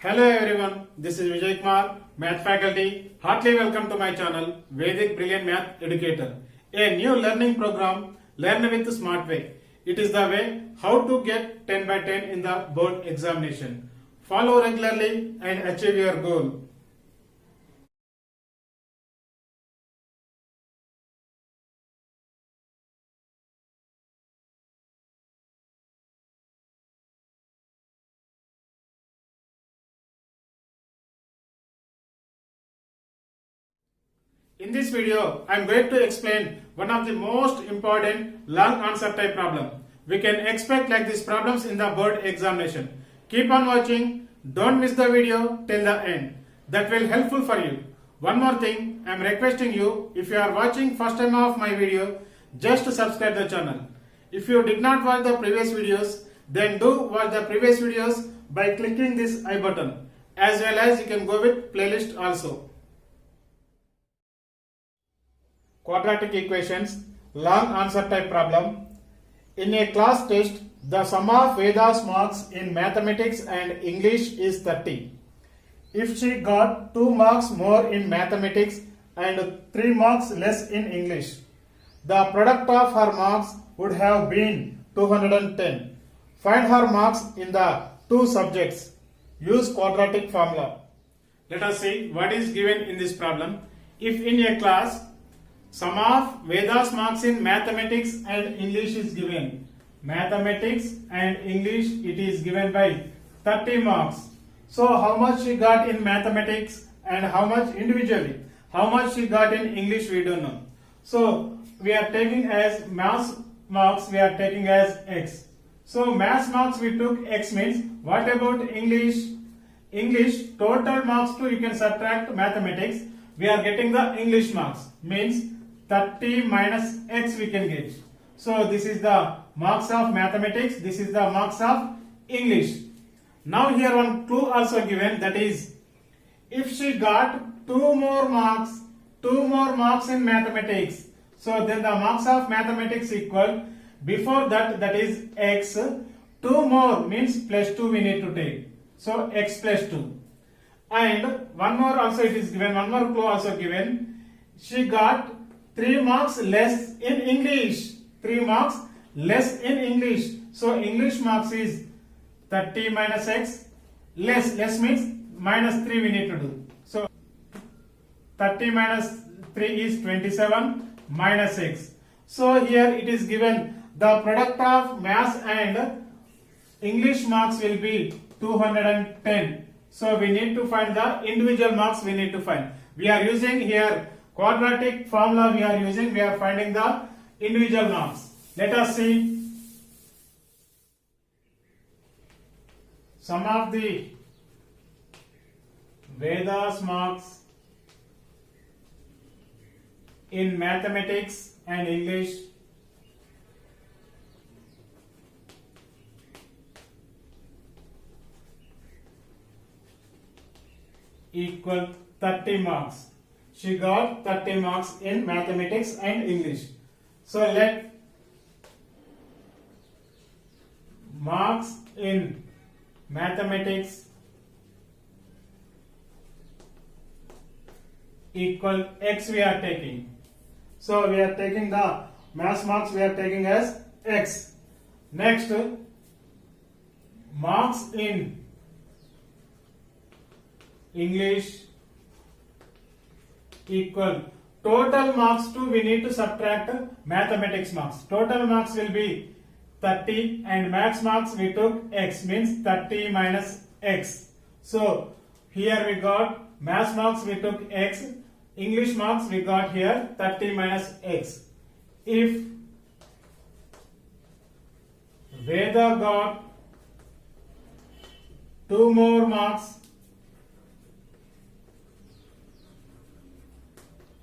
Hello everyone, this is Vijay Kumar, Math faculty. Heartily welcome to my channel, Vedic Brilliant Math Educator. A new learning program, Learn with Smart Way. It is the way how to get 10 by 10 in the board examination. Follow regularly and achieve your goal. In this video, I am going to explain one of the most important long answer type problem. We can expect like these problems in the board examination. Keep on watching. Don't miss the video till the end. That will helpful for you. One more thing, I am requesting you, if you are watching first time of my video, just to subscribe the channel. If you did not watch the previous videos, then do watch the previous videos by clicking this I button. As well as you can go with playlist also. Quadratic equations, long answer type problem. In a class test, the sum of Veda's marks in mathematics and English is 30. If she got 2 marks more in mathematics and 3 marks less in English, the product of her marks would have been 210. Find her marks in the two subjects. Use quadratic formula. Let us see what is given in this problem. If in a class, sum of Veda's marks in mathematics and English is given. Mathematics and English it is given by 30 marks. So how much she got in mathematics and how much individually? How much she got in English we don't know. So we are taking as maths marks we are taking as X. So maths marks we took X means what about English? English total marks too you can subtract mathematics. We are getting the English marks means 30 minus X we can get. So this is the marks of mathematics, this is the marks of English. Now here one clue also given, that is if she got 2 more marks in mathematics, so then the marks of mathematics equal, before that is X, 2 more means plus 2 we need to take. So X plus 2. And one more also it is given, one more clue also given, she got 3 marks less in English. 3 marks less in English. So English marks is 30 minus X. Less means minus 3 we need to do. So 30 minus 3 is 27 minus X. So here it is given the product of maths and English marks will be 210. So we need to find the individual marks we need to find. We are using here quadratic formula we are finding the individual marks. Let us see sum of the Veda's marks in mathematics and English equal 30 marks. She got 30 marks in mathematics and English. So let marks in mathematics equal X we are taking. So we are taking the maths marks we are taking as X. Next, marks in English equal total marks too we need to subtract mathematics marks. Total marks will be 30 and maths marks we took X means 30 minus X. So here we got maths marks we took X, English marks we got here 30 minus X. If Veda got 2 more marks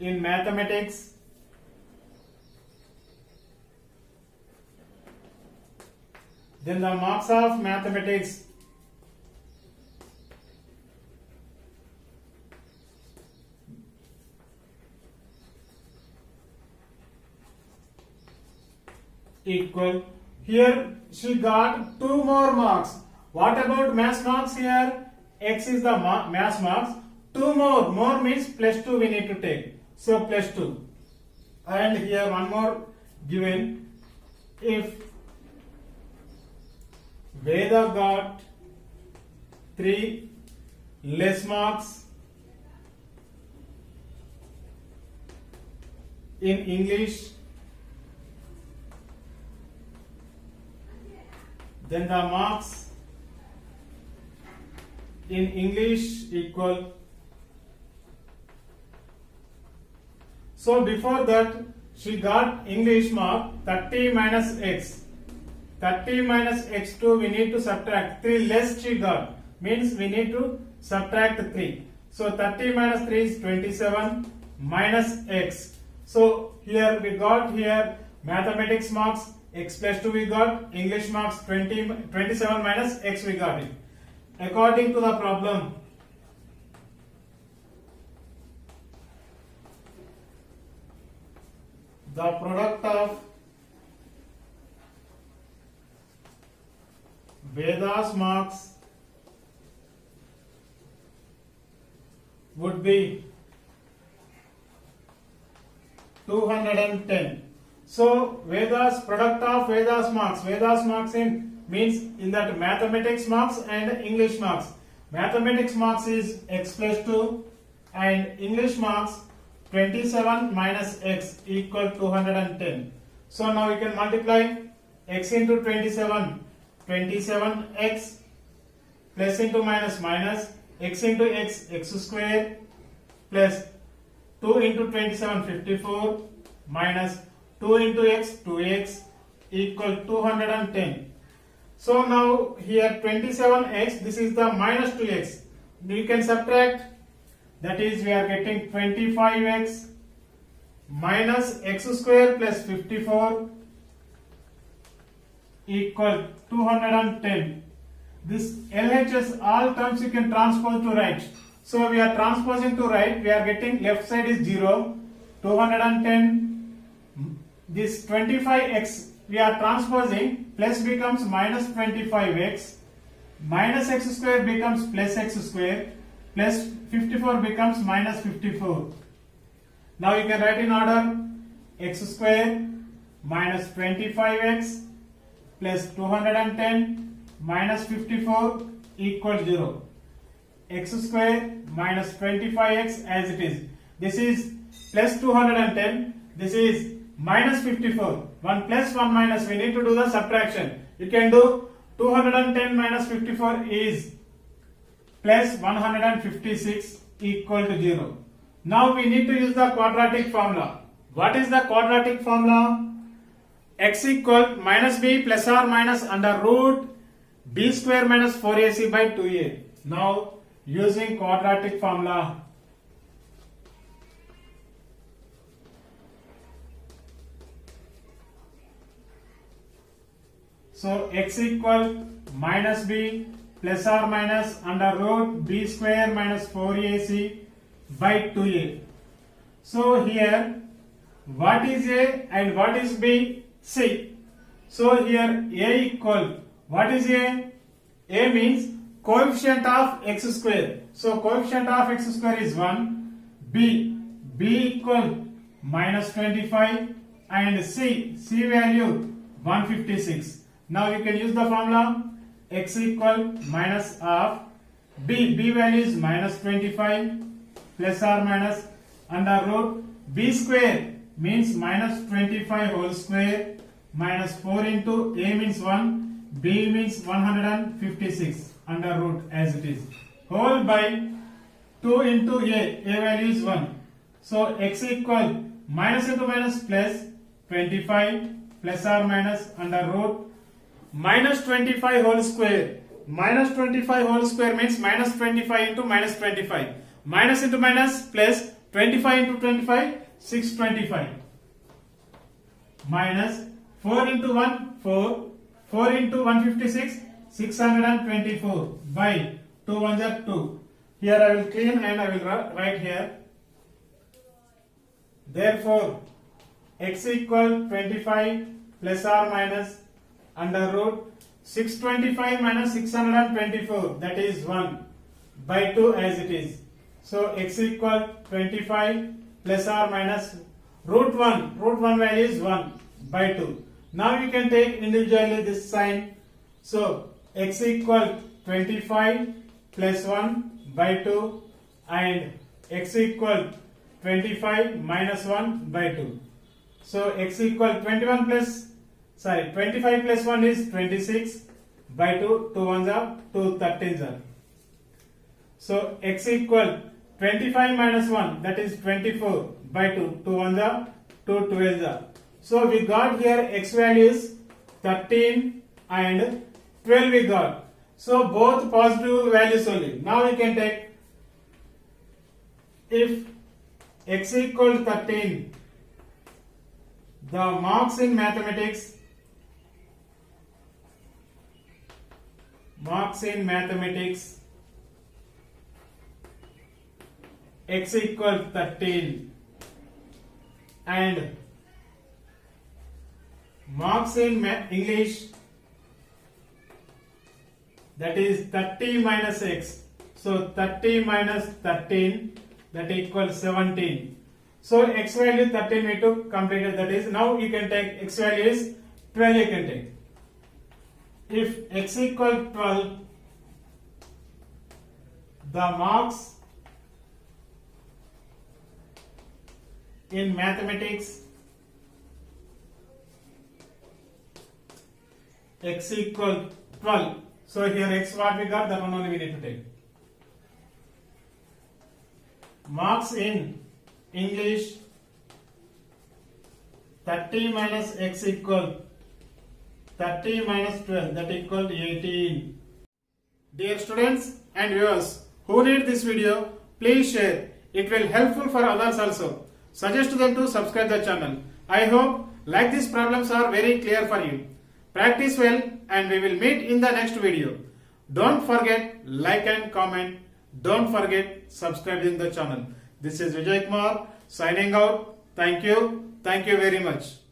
in mathematics then the marks of mathematics equal, here she got 2 more marks. What about maths marks here? x is the mass marks. 2 more means plus 2 we need to take. So plus 2. And here one more given. If Veda got 3 less marks in English, then the marks in English equal. So before that she got English mark 30 minus x. 30 minus x2 we need to subtract. 3 less she got means we need to subtract 3. So 30 minus 3 is 27 minus x. So here we got here mathematics marks x plus 2 we got, English marks 27 minus x we got it. According to the problem, the product of Veda's marks would be 210. So Veda's product of Veda's marks in means in that mathematics marks and English marks. Mathematics marks is x plus 2 and English marks 27 minus x equal 210. So now we can multiply x into 27, 27x plus into minus x into x square plus 2 into 27 54 minus 2 into x 2x equal 210. So now here 27x, this is the minus 2x. We can subtract, that is we are getting 25x minus x square plus 54 equal 210. This LHS all terms you can transpose to right. So we are transposing to right, we are getting left side is 0, 210, this 25x we are transposing, plus becomes minus 25x, minus x square becomes plus x square, plus 54 becomes minus 54. Now you can write in order x square minus 25x plus 210 minus 54 equal 0. X square minus 25x as it is. This is plus 210. This is minus 54. 1 plus 1 minus, we need to do the subtraction. You can do 210 minus 54 is plus 156 equal to 0. Now we need to use the quadratic formula. What is the quadratic formula? X equal minus b plus or minus under root b square minus 4ac by 2a. Now using quadratic formula, so x equal minus b plus or minus under root b square minus 4ac by 2a. So here what is a and what is b? C. So here a equal, what is a? A means coefficient of x square. So coefficient of x square is 1. B equal minus 25 and C value 156. Now you can use the formula x equal minus of b value is minus 25 plus or minus under root b square means minus 25 whole square minus 4 into a means 1, b means 156 under root as it is whole by 2 into a value is 1. So x equal minus into minus plus 25 plus or minus under root minus 25 whole square. Minus 25 whole square means minus 25 into minus 25. Minus into minus plus 25 into 25, 625. Minus 4 into 1, 4. 4 into 156, 624 by 2 1 are 2. Here I will clean and I will write here. Therefore, x equal 25 plus or minus under root 625 minus 624, that is 1. by 2 as it is. So x equal 25 plus or minus root 1. Root 1 value is 1 by 2. Now you can take individually this sign. So x equal 25 plus 1 by 2 and x equal 25 minus 1 by 2. So x equal 25 plus 1 is 26 by 2. 2 ones are 2 13s are. So x equal 25 minus 1, that is 24 by 2. 2 ones are 2 12s are. So we got here x values 13 and 12 we got. So both positive values only. Now we can take, if x equal 13, the marks in mathematics x equal 13 and marks in English, that is 30 minus x. So 30 minus 13, that equals 17. So x value 13 we took completed, that is now you can take x value is 12 you can take. If x equal 12, the marks in mathematics x equal 12. So here x what we got, that one only we need to take. Marks in English 30 minus x equal 30 minus 12, that equal 18. Dear students and viewers who need this video, please share. It will helpful for others also. Suggest to them to subscribe the channel. I hope like these problems are very clear for you. Practice well and we will meet in the next video. Don't forget like and comment. Don't forget subscribing the channel. This is Vijay Kumar signing out. Thank you. Thank you very much.